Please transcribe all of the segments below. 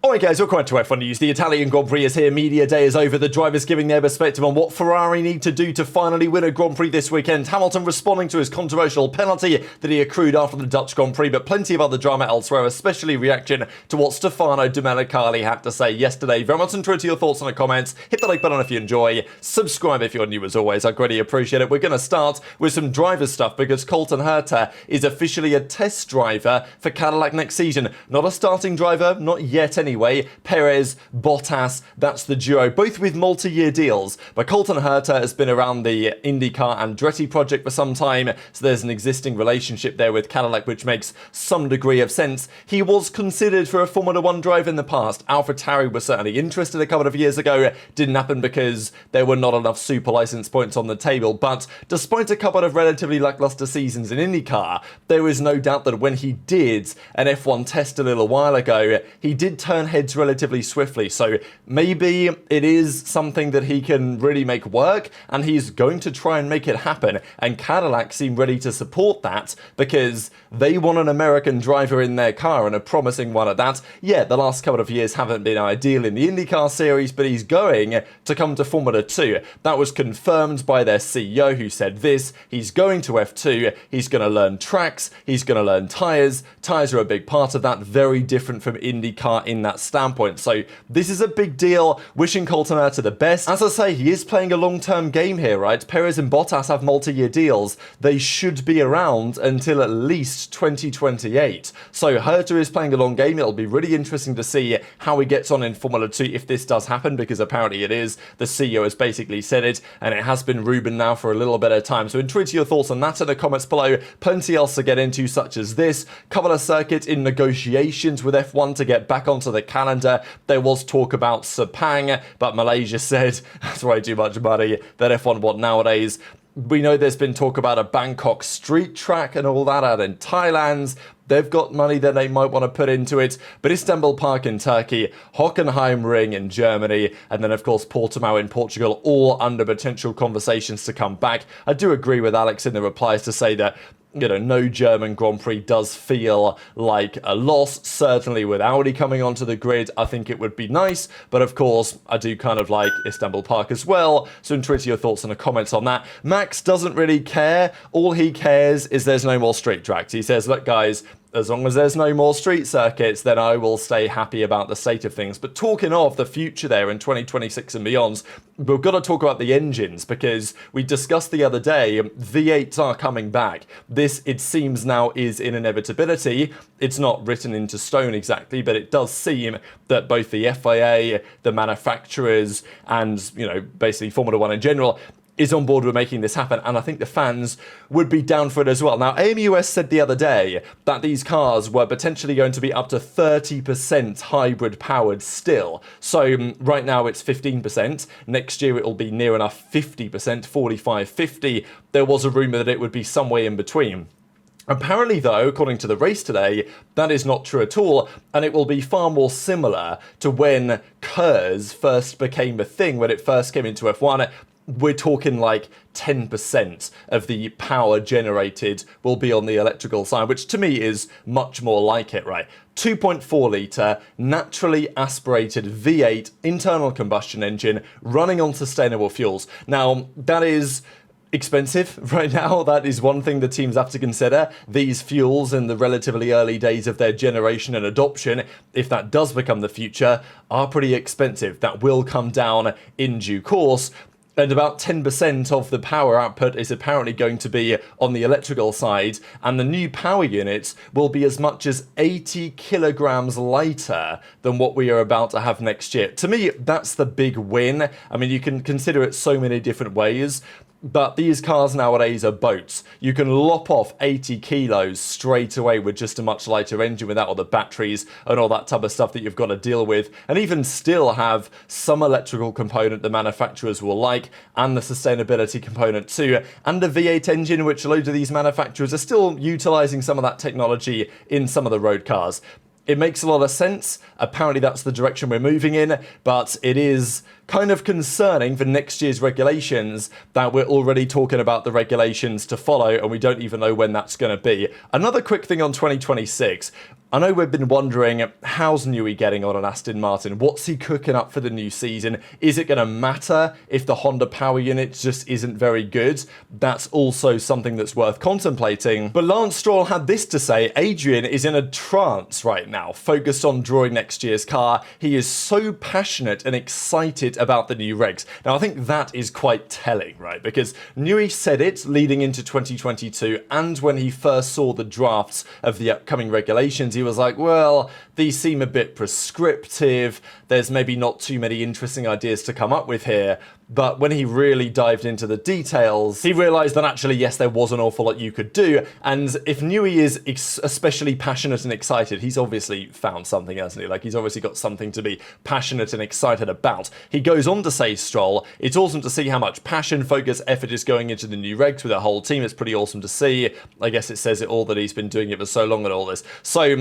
Alright guys, welcome to F1 News. The Italian Grand Prix is here, media day is over, the drivers giving their perspective on what Ferrari need to do to finally win a Grand Prix this weekend. Hamilton responding to his controversial penalty that he accrued after the Dutch Grand Prix, but plenty of other drama elsewhere, especially reaction to what Stefano Domenicali had to say yesterday. Very much into your thoughts and the comments. Hit the like button if you enjoy. Subscribe if you're new as always, I greatly appreciate it. We're going to start with some driver stuff because Colton Herta is officially a test driver for Cadillac next season. Not a starting driver, not yet anyway. Perez, Bottas, that's the duo, both with multi-year deals. But Colton Herta has been around the IndyCar Andretti project for some time, so there's an existing relationship there with Cadillac, which makes some degree of sense. He was considered for a Formula 1 drive in the past. AlphaTauri was certainly interested a couple of years ago. Didn't happen because there were not enough super license points on the table. But despite a couple of relatively lackluster seasons in IndyCar, there is no doubt that when he did an F1 test a little while ago, he did turn heads relatively swiftly, so maybe it is something that he can really make work, and he's going to try and make it happen, and Cadillac seem ready to support that because they want an American driver in their car, and a promising one at that. Yeah, the last couple of years haven't been ideal in the IndyCar series, but he's going to come to Formula 2. That was confirmed by their CEO, who said this: he's going to F2, he's going to learn tracks, he's going to learn tyres. Tyres are a big part of that, very different from IndyCar in that standpoint. So this is a big deal. Wishing Colton Herta the best. As I say, he is playing a long-term game here, right? Perez and Bottas have multi-year deals. They should be around until at least 2028. So Herta is playing a long game. It'll be really interesting to see how he gets on in Formula 2 if this does happen, because apparently it is. The CEO has basically said it, and it has been rumored now for a little bit of time. So intrigued to your thoughts on that in the comments below. Plenty else to get into, such as this. Couple of circuits in negotiations with F1 to get back onto the calendar. There was talk about Sepang, but Malaysia said that's way too much money that F1 want nowadays. We know there's been talk about a Bangkok street track and all that out in Thailand. They've got money that they might want to put into it. But Istanbul Park in Turkey, Hockenheim Ring in Germany, and then of course Portimao in Portugal, all under potential conversations to come back. I do agree with Alex in the replies to say that, you know, no German Grand Prix does feel like a loss. Certainly with Audi coming onto the grid, I think it would be nice. But of course, I do kind of like Istanbul Park as well. So intrigued to your thoughts and the comments on that. Max doesn't really care. All he cares is there's no more street tracks. He says, look guys, as long as there's no more street circuits, then I will stay happy about the state of things. But talking of the future there in 2026 and beyond, we've got to talk about the engines, because we discussed the other day, V8s are coming back. This, it seems now, is an inevitability. It's not written into stone exactly, but it does seem that both the FIA, the manufacturers, and, you know, basically Formula 1 in general, is on board with making this happen, and I think the fans would be down for it as well. Now, AMUS said the other day that these cars were potentially going to be up to 30% hybrid powered still. So right now it's 15%. Next year it will be near enough 50%, 45, 50. There was a rumor that it would be somewhere in between. Apparently, though, according to the race today, that is not true at all, and it will be far more similar to when KERS first became a thing, when it first came into F1. We're talking like 10% of the power generated will be on the electrical side, which to me is much more like it, right? 2.4 litre, naturally aspirated V8 internal combustion engine running on sustainable fuels. Now, that is expensive right now. That is one thing the teams have to consider. These fuels in the relatively early days of their generation and adoption, if that does become the future, are pretty expensive. That will come down in due course. And about 10% of the power output is apparently going to be on the electrical side, and the new power units will be as much as 80 kilograms lighter than what we are about to have next year. To me, that's the big win. I mean, you can consider it so many different ways. But these cars nowadays are boats. You can lop off 80 kilos straight away with just a much lighter engine without all the batteries and all that type of stuff that you've got to deal with, and even still have some electrical component the manufacturers will like, and the sustainability component too, and the V8 engine, which loads of these manufacturers are still utilizing some of that technology in some of the road cars. It makes a lot of sense. Apparently that's the direction we're moving in, but it is kind of concerning for next year's regulations that we're already talking about the regulations to follow and we don't even know when that's going to be. Another quick thing on 2026. I know we've been wondering, how's Newey getting on Aston Martin? What's he cooking up for the new season? Is it going to matter if the Honda power unit just isn't very good? That's also something that's worth contemplating. But Lance Stroll had this to say: Adrian is in a trance right now, focused on drawing next year's car. He is so passionate and excited about the new regs. Now, I think that is quite telling, right? Because Newey said it leading into 2022, and when he first saw the drafts of the upcoming regulations, he was like, well, these seem a bit prescriptive. There's maybe not too many interesting ideas to come up with here. But when he really dived into the details, he realised that actually, yes, there was an awful lot you could do. And if Newey is especially passionate and excited, he's obviously found something, hasn't he? Like, he's obviously got something to be passionate and excited about. He goes on to say, Stroll, it's awesome to see how much passion, focus, effort is going into the new regs with the whole team. It's pretty awesome to see. I guess it says it all that he's been doing it for so long and all this. So,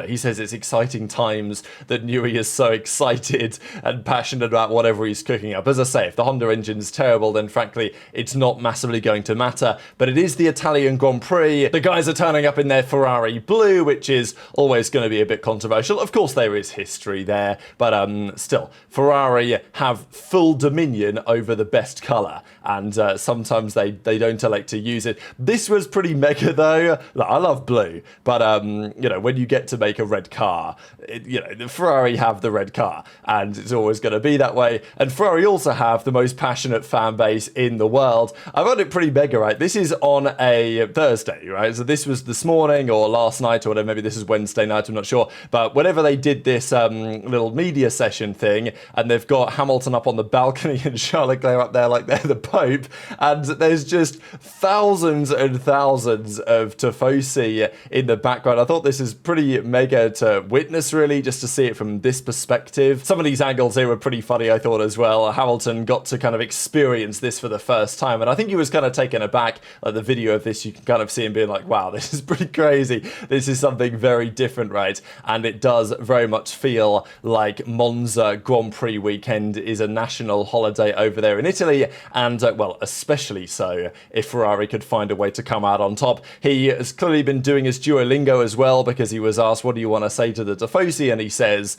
he says it's exciting times that Newey is so excited and passionate about whatever he's cooking up. As I say, if the Honda engine's terrible, then frankly, it's not massively going to matter. But it is the Italian Grand Prix. The guys are turning up in their Ferrari blue, which is always going to be a bit controversial. Of course, there is history there, but still, Ferrari have full dominion over the best colour, and sometimes they don't elect to use it. This was pretty mega, though. Look, I love blue, but when you get to make a red car, the Ferrari have the red car, and it's always going to be that way. And Ferrari also have the most passionate fan base in the world. I found it pretty mega, right? This is on a Thursday, right? So this was this morning or last night or whatever. Maybe this is Wednesday night, I'm not sure. But whenever they did this little media session thing, and they've got Hamilton up on the balcony and Charles Leclerc up there like they're the Pope, and there's just thousands and thousands of Tifosi in the background. I thought this is pretty mega to witness, really, just to see it from this perspective. Some of these angles here were pretty funny, I thought, as well. Hamilton got to kind of experience this for the first time, and I think he was kind of taken aback. Like, the video of this, you can kind of see him being like, wow, this is pretty crazy. This is something very different, right? And it does very much feel like Monza Grand Prix weekend is a national holiday over there in Italy, and well, especially so if Ferrari could find a way to come out on top. He has clearly been doing his Duolingo as well, because he was asked, what do you want to say to the Tifosi? And he says,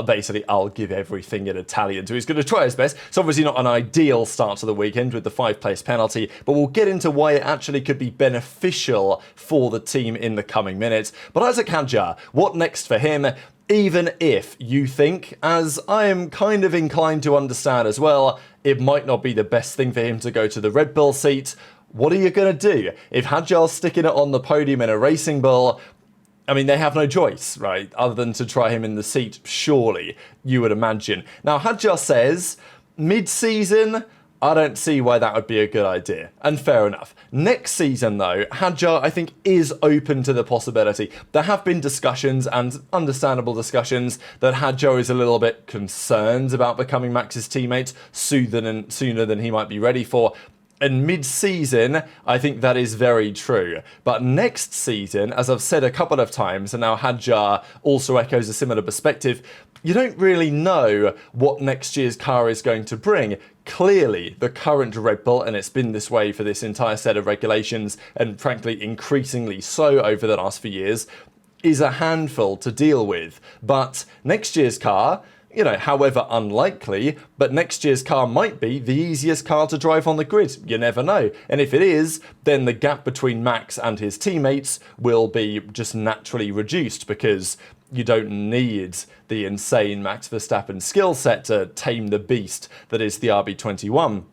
basically, I'll give everything in Italian. So he's going to try his best. It's obviously not an ideal start to the weekend with the 5-place penalty, but we'll get into why it actually could be beneficial for the team in the coming minutes. But Isaac Hadjar, what next for him? Even if you think, as I am kind of inclined to understand as well, it might not be the best thing for him to go to the Red Bull seat, what are you going to do? If Hadjar's sticking it on the podium in a Racing Bull, I mean, they have no choice, right, other than to try him in the seat, surely, you would imagine. Now, Hadjar says, mid-season, I don't see why that would be a good idea. And fair enough. Next season, though, Hadjar, I think, is open to the possibility. There have been discussions, and understandable discussions, that Hadjar is a little bit concerned about becoming Max's teammate sooner than he might be ready for. And mid-season, I think that is very true. But next season, as I've said a couple of times, and now Hadjar also echoes a similar perspective, you don't really know what next year's car is going to bring. Clearly, the current Red Bull, and it's been this way for this entire set of regulations, and frankly increasingly so over the last few years, is a handful to deal with. But next year's car, however unlikely, but next year's car might be the easiest car to drive on the grid. You never know. And if it is, then the gap between Max and his teammates will be just naturally reduced, because you don't need the insane Max Verstappen skill set to tame the beast that is the RB21.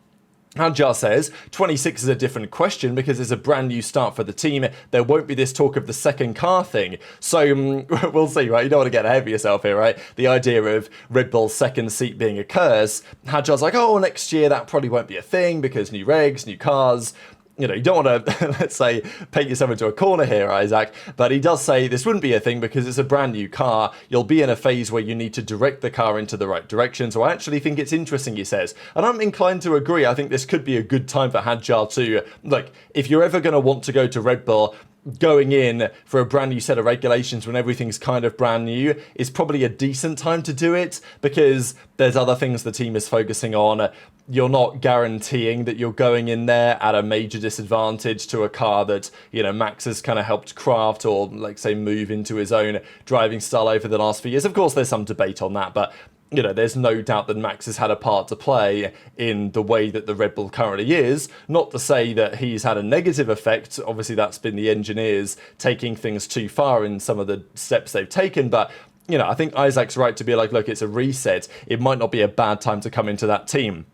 Hadjar says, 26 is a different question because it's a brand new start for the team. There won't be this talk of the second car thing. So we'll see, right? You don't want to get ahead of yourself here, right? The idea of Red Bull's second seat being a curse. Hadjar's like, oh, next year that probably won't be a thing because new regs, new cars. You don't want to, let's say, paint yourself into a corner here, Isaac, but he does say this wouldn't be a thing because it's a brand new car. You'll be in a phase where you need to direct the car into the right direction. So I actually think it's interesting, he says. And I'm inclined to agree. I think this could be a good time for Hadjar to, like, if you're ever going to want to go to Red Bull, going in for a brand new set of regulations when everything's kind of brand new is probably a decent time to do it, because there's other things the team is focusing on. you're not guaranteeing that you're going in there at a major disadvantage to a car that, Max has kind of helped craft or, like, say, move into his own driving style over the last few years. Of course, there's some debate on that, but there's no doubt that Max has had a part to play in the way that the Red Bull currently is. Not to say that he's had a negative effect. Obviously, that's been the engineers taking things too far in some of the steps they've taken, but I think Isaac's right to be like, look, it's a reset. It might not be a bad time to come into that team.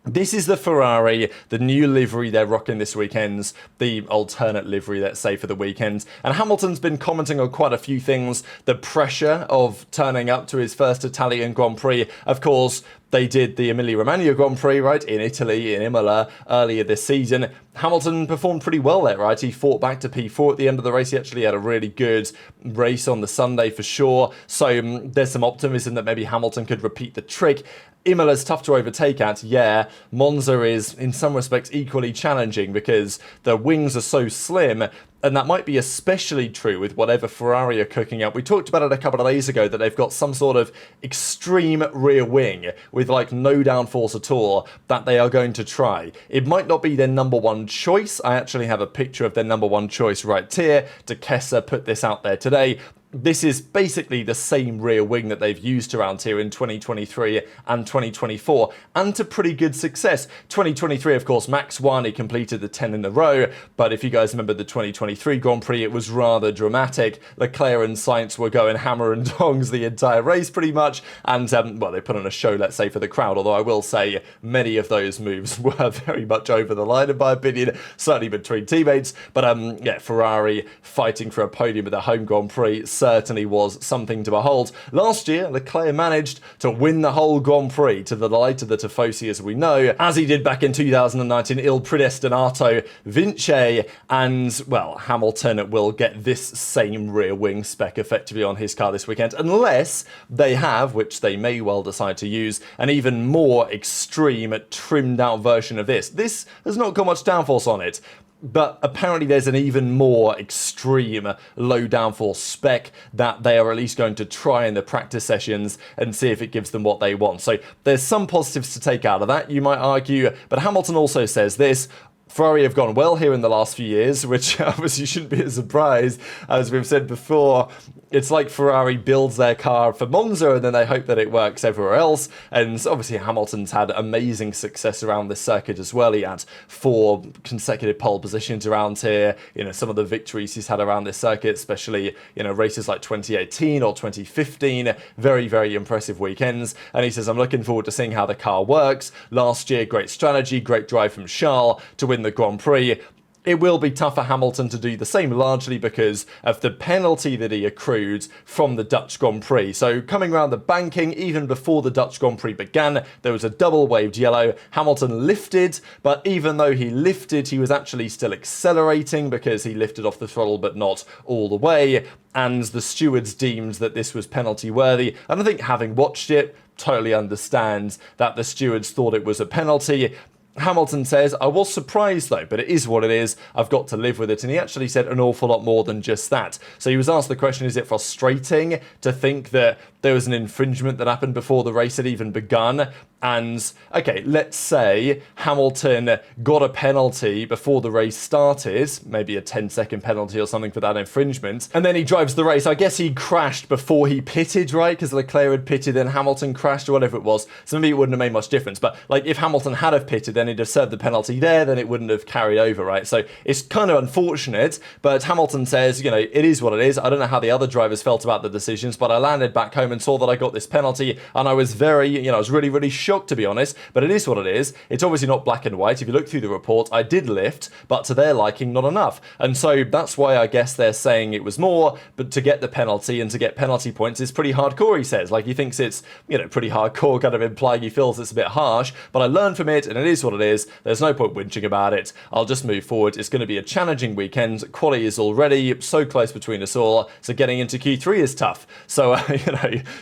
This is the Ferrari, the new livery they're rocking this weekend, the alternate livery, let's say, for the weekend. And Hamilton's been commenting on quite a few things. The pressure of turning up to his first Italian Grand Prix. Of course, they did the Emilia-Romagna Grand Prix, right, in Italy, in Imola, earlier this season. Hamilton performed pretty well there, right? He fought back to P4 at the end of the race. He actually had a really good race on the Sunday for sure. So there's some optimism that maybe Hamilton could repeat the trick. Imola's tough to overtake at, yeah. Monza is, in some respects, equally challenging because the wings are so slim, and that might be especially true with whatever Ferrari are cooking up. We talked about it a couple of days ago that they've got some sort of extreme rear wing with like no downforce at all that they are going to try. It might not be their number one choice. I actually have a picture of their number one choice right here. De Kessa put this out there today. This is basically the same rear wing that they've used around here in 2023 and 2024, and to pretty good success. 2023, of course, Max won. He completed the 10 in a row, but if you guys remember the 2023 Grand Prix, it was rather dramatic. Leclerc and Sainz were going hammer and tongs the entire race pretty much, and, well, they put on a show, let's say, for the crowd, although I will say many of those moves were very much over the line, in my opinion, certainly between teammates, but, yeah, Ferrari fighting for a podium at the home Grand Prix certainly was something to behold. Last year, Leclerc managed to win the whole Grand Prix to the delight of the Tifosi, as we know, as he did back in 2019, Il Predestinato Vince, and, well, Hamilton will get this same rear wing spec effectively on his car this weekend, unless they have, which they may well decide to use, an even more extreme, trimmed out version of this. This has not got much downforce on it, but apparently there's an even more extreme low downforce spec that they are at least going to try in the practice sessions and see if it gives them what they want. So there's some positives to take out of that, you might argue, but Hamilton also says this: Ferrari have gone well here in the last few years, which obviously shouldn't be a surprise. As we've said before, it's like Ferrari builds their car for Monza and then they hope that it works everywhere else. And obviously Hamilton's had amazing success around this circuit as well. He had 4 consecutive pole positions around here. Some of the victories he's had around this circuit, especially, races like 2018 or 2015. Very, very impressive weekends. And he says, I'm looking forward to seeing how the car works. Last year, great strategy, great drive from Charles to win the Grand Prix. It will be tough for Hamilton to do the same, largely because of the penalty that he accrued from the Dutch Grand Prix. So coming around the banking, even before the Dutch Grand Prix began, there was a double waved yellow. Hamilton lifted, but even though he lifted, he was actually still accelerating because he lifted off the throttle, but not all the way. And the stewards deemed that this was penalty worthy. And I think having watched it, totally understands that the stewards thought it was a penalty. Hamilton says, I was surprised though, but it is what it is. I've got to live with it. And he actually said an awful lot more than just that. So he was asked the question, is it frustrating to think that there was an infringement that happened before the race had even begun? And, okay, let's say Hamilton got a penalty before the race started, maybe a 10-second penalty or something for that infringement, and then he drives the race. I guess he crashed before he pitted, right? Because Leclerc had pitted and Hamilton crashed or whatever it was. So maybe it wouldn't have made much difference. But, like, if Hamilton had have pitted, then he'd have served the penalty there, then it wouldn't have carried over, right? So it's kind of unfortunate, but Hamilton says, it is what it is. I don't know how the other drivers felt about the decisions, but I landed back home and saw that I got this penalty, and I was very, I was really, really shocked, to be honest, but it is what it is. It's obviously not black and white. If you look through the report, I did lift, but to their liking, not enough. And so that's why I guess they're saying it was more, but to get the penalty and to get penalty points is pretty hardcore, he says. Like, he thinks it's, pretty hardcore, kind of implying he feels it's a bit harsh, but I learned from it, and it is what it is. There's no point whinging about it. I'll just move forward. It's going to be a challenging weekend. Quali is already so close between us all, so getting into Q3 is tough. So,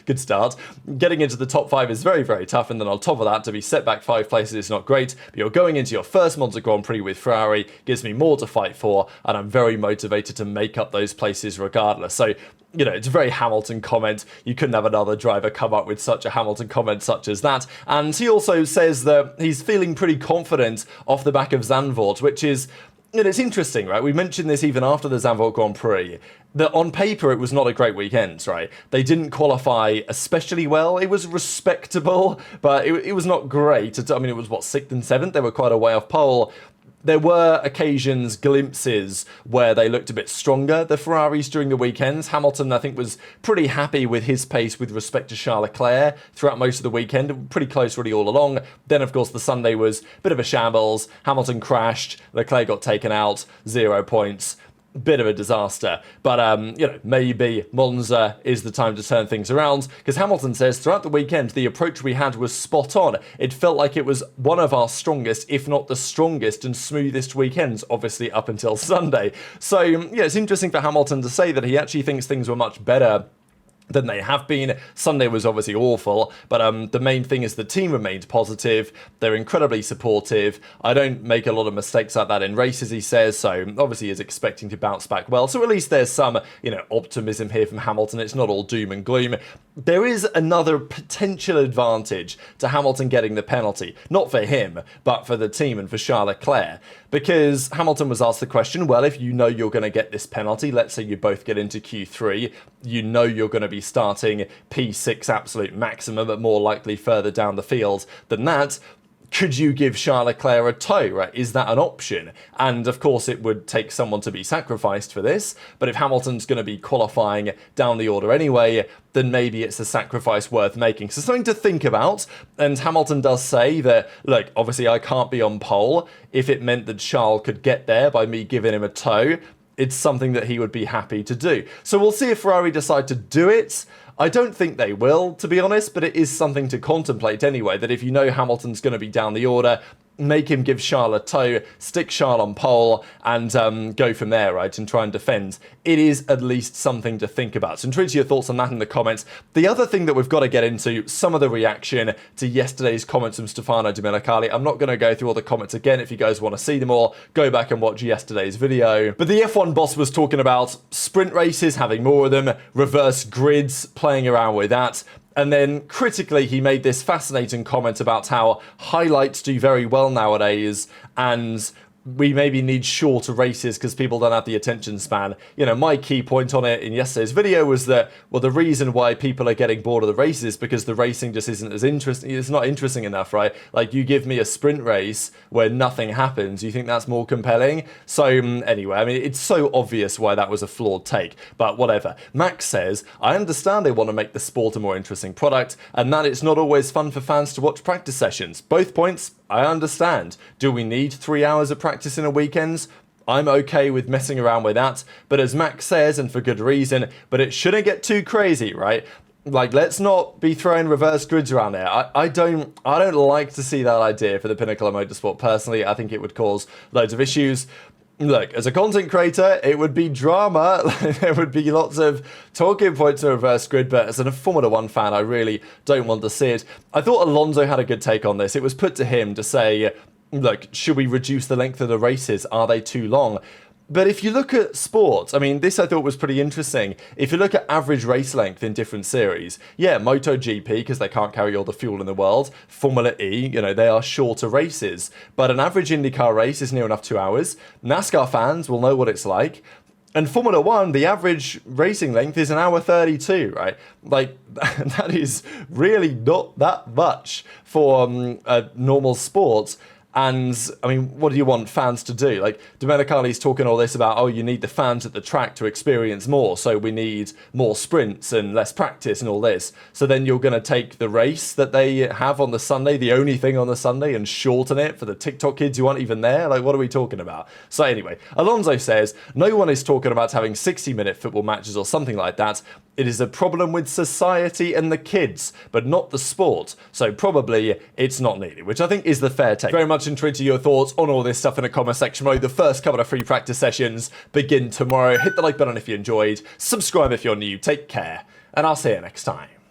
good start. Getting into the top 5 is very, very tough, and then on top of that, to be set back 5 places is not great, but you're going into your first Monza Grand Prix with Ferrari, gives me more to fight for, and I'm very motivated to make up those places regardless. So, you know, it's a very Hamilton comment. You couldn't have another driver come up with such a Hamilton comment such as that. And he also says that he's feeling pretty confident off the back of Zandvoort, which is, you know, it's interesting, right? We mentioned this even after the Zandvoort Grand Prix, that on paper it was not a great weekend, right? They didn't qualify especially well. It was respectable, but it was not great. I mean, it was, what, 6th and 7th? They were quite a way off pole. There were occasions, glimpses, where they looked a bit stronger, the Ferraris, during the weekends. Hamilton, I think, was pretty happy with his pace with respect to Charles Leclerc throughout most of the weekend. Pretty close really all along. Then, of course, the Sunday was a bit of a shambles. Hamilton crashed. Leclerc got taken out. 0 points. Bit of a disaster, but you know, maybe Monza is the time to turn things around, because Hamilton says throughout the weekend the approach we had was spot on. It felt like it was one of our strongest, if not the strongest and smoothest weekends, obviously up until Sunday. So yeah, it's interesting for Hamilton to say that he actually thinks things were much better than they have been. Sunday was obviously awful, but the main thing is the team remained positive. They're incredibly supportive. I don't make a lot of mistakes like that in races, he says, so obviously is expecting to bounce back well. So at least there's some, you know, optimism here from Hamilton. It's not all doom and gloom. There is another potential advantage to Hamilton getting the penalty. Not for him, but for the team and for Charles Leclerc. Because Hamilton was asked the question, well, if you know you're going to get this penalty, let's say you both get into Q3, you know you're going to be starting P6 absolute maximum, but more likely further down the field than that. Could you give Charles Leclerc a tow, right? Is that an option? And of course it would take someone to be sacrificed for this, but if Hamilton's going to be qualifying down the order anyway, then maybe it's a sacrifice worth making. So something to think about, and Hamilton does say that, look, obviously I can't be on pole. If it meant that Charles could get there by me giving him a tow, it's something that he would be happy to do. So we'll see if Ferrari decide to do it. I don't think they will, to be honest, but it is something to contemplate anyway, that if you know Hamilton's going to be down the order, make him give Charles a tow, stick Charles on pole, and go from there, right, and try and defend. It is at least something to think about. So intrigued to your thoughts on that in the comments. The other thing that we've got to get into, some of the reaction to yesterday's comments from Stefano Domenicali. I'm not going to go through all the comments again. If you guys want to see them all, go back and watch yesterday's video. But the F1 boss was talking about sprint races, having more of them, reverse grids, playing around with that. And then critically, he made this fascinating comment about how highlights do very well nowadays, and we maybe need shorter races because people don't have the attention span. You know, my key point on it in yesterday's video was that, well, the reason why people are getting bored of the races is because the racing just isn't as interesting. It's not interesting enough, right? Like, you give me a sprint race where nothing happens, you think that's more compelling? So anyway, I mean, it's so obvious why that was a flawed take, but whatever. Max says, I understand they want to make the sport a more interesting product, and that it's not always fun for fans to watch practice sessions. Both points, I understand. Do we need 3 hours of practice in a weekend? I'm okay with messing around with that, but as Max says, and for good reason, but it shouldn't get too crazy, right? Like, let's not be throwing reverse grids around there. I don't like to see that idea for the pinnacle of motorsport personally. I think it would cause loads of issues. Look, as a content creator, it would be drama. There would be lots of talking points of reverse grid, but as a Formula 1 fan, I really don't want to see it. I thought Alonso had a good take on this. It was put to him to say, look, should we reduce the length of the races? Are they too long? But if you look at sports, I mean, this I thought was pretty interesting. If you look at average race length in different series, yeah, MotoGP, because they can't carry all the fuel in the world, Formula E, you know, they are shorter races. But an average IndyCar race is near enough 2 hours. NASCAR fans will know what it's like. And Formula 1, the average racing length is 1:32, right? Like, that is really not that much for a normal sport. And, I mean, what do you want fans to do? Like, Domenicali's talking all this about, oh, you need the fans at the track to experience more, so we need more sprints and less practice and all this. So then you're going to take the race that they have on the Sunday, the only thing on the Sunday, and shorten it for the TikTok kids who aren't even there? Like, what are we talking about? So anyway, Alonso says, no one is talking about having 60-minute football matches or something like that. It is a problem with society and the kids, but not the sport. So probably it's not needed, which I think is the fair take. Very much intrigued to your thoughts on all this stuff in the comment section below. The first couple of free practice sessions begin tomorrow. Hit the like button if you enjoyed. Subscribe if you're new. Take care, and I'll see you next time.